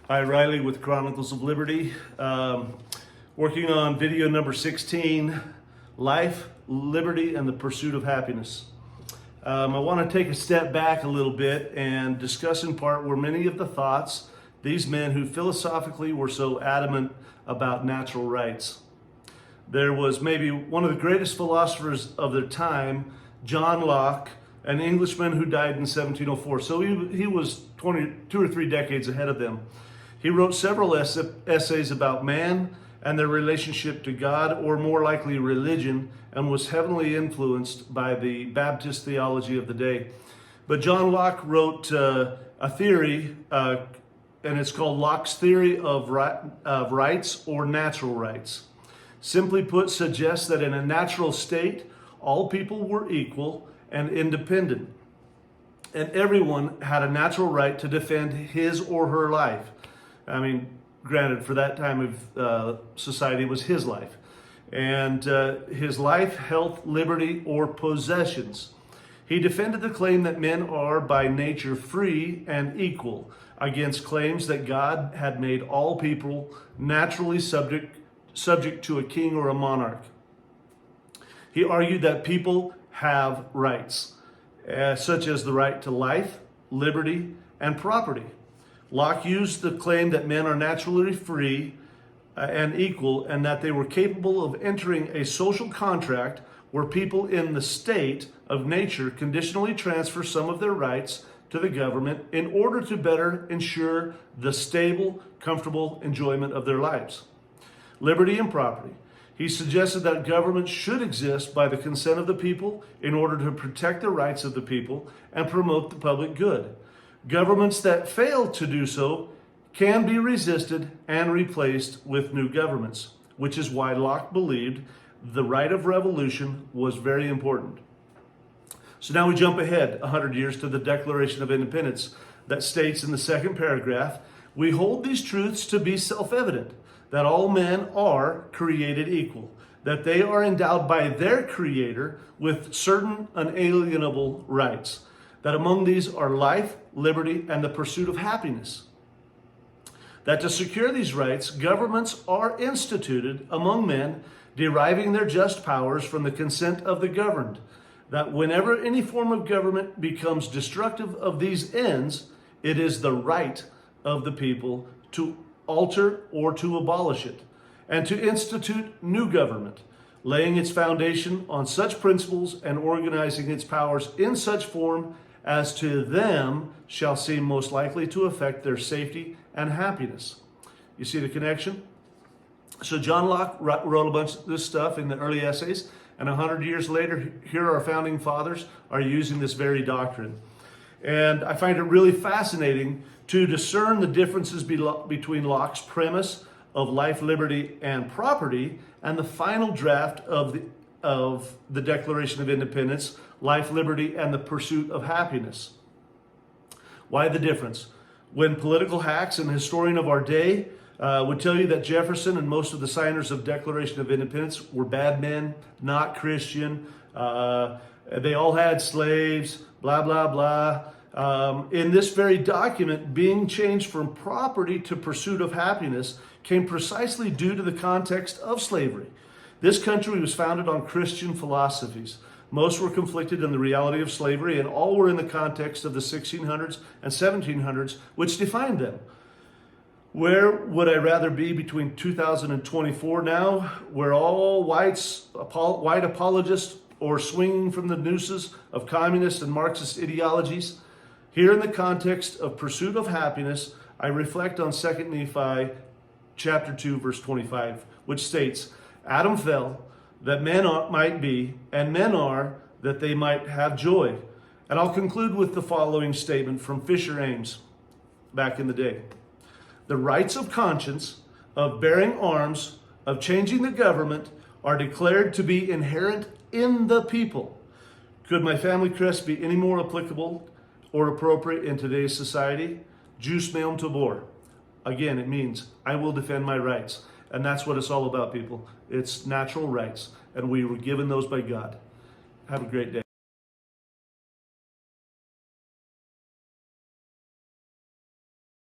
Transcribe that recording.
Hi, Riley with Chronicles of Liberty. Working on video number 16, Life, Liberty, and the Pursuit of Happiness. I want to take a step back a little bit and discuss in part where many of the thoughts these men who philosophically were so adamant about natural rights. There was maybe one of the greatest philosophers of their time, John Locke, an Englishman who died in 1704. So he was 2 or 3 decades ahead of them. He wrote several essays about man and their relationship to God, or more likely religion, and was heavily influenced by the Baptist theology of the day. But John Locke wrote a theory, and it's called Locke's theory of rights or natural rights. Simply put, suggests that in a natural state, all people were equal and independent, and everyone had a natural right to defend his or her life. I mean, granted, for that time of society, it was his life. And his life, health, liberty, or possessions. He defended the claim that men are by nature free and equal against claims that God had made all people naturally subject to a king or a monarch. He argued that people have rights, such as the right to life, liberty, and property. Locke used the claim that men are naturally free and equal, and that they were capable of entering a social contract where people in the state of nature conditionally transfer some of their rights to the government in order to better ensure the stable, comfortable enjoyment of their lives. Liberty and property. He suggested that government should exist by the consent of the people in order to protect the rights of the people and promote the public good. Governments that fail to do so can be resisted and replaced with new governments, which is why Locke believed the right of revolution was very important. So now we jump ahead 100 years to the Declaration of Independence that states in the second paragraph, "We hold these truths to be self-evident, that all men are created equal, that they are endowed by their Creator with certain unalienable rights, that among these are life, liberty, and the pursuit of happiness. That to secure these rights, governments are instituted among men, deriving their just powers from the consent of the governed. That whenever any form of government becomes destructive of these ends, it is the right of the people to alter or to abolish it, and to institute new government, laying its foundation on such principles and organizing its powers in such form as to them shall seem most likely to affect their safety and happiness." You see the connection? So John Locke wrote a bunch of this stuff in the early essays, and 100 years later, here our founding fathers are using this very doctrine. And I find it really fascinating to discern the differences between Locke's premise of life, liberty, and property and the final draft of the Declaration of Independence, life, liberty, and the pursuit of happiness. Why the difference? When political hacks and historian of our day would tell you that Jefferson and most of the signers of Declaration of Independence were bad men, not Christian, they all had slaves, blah, blah, blah. In this very document, being changed from property to pursuit of happiness came precisely due to the context of slavery. This country was founded on Christian philosophies. Most were conflicted in the reality of slavery, and all were in the context of the 1600s and 1700s, which defined them. Where would I rather be between 2024 now, where all white apologists or swinging from the nooses of communist and Marxist ideologies? Here in the context of pursuit of happiness, I reflect on 2 Nephi chapter 2, verse 25, which states, "Adam fell, that men might be, and men are, that they might have joy." And I'll conclude with the following statement from Fisher Ames back in the day. "The rights of conscience, of bearing arms, of changing the government, are declared to be inherent in the people. Could my family crest be any more applicable or appropriate in today's society? Jus meum tabor." Again, it means I will defend my rights. And that's what it's all about, people. It's natural rights, and we were given those by God. Have a great day.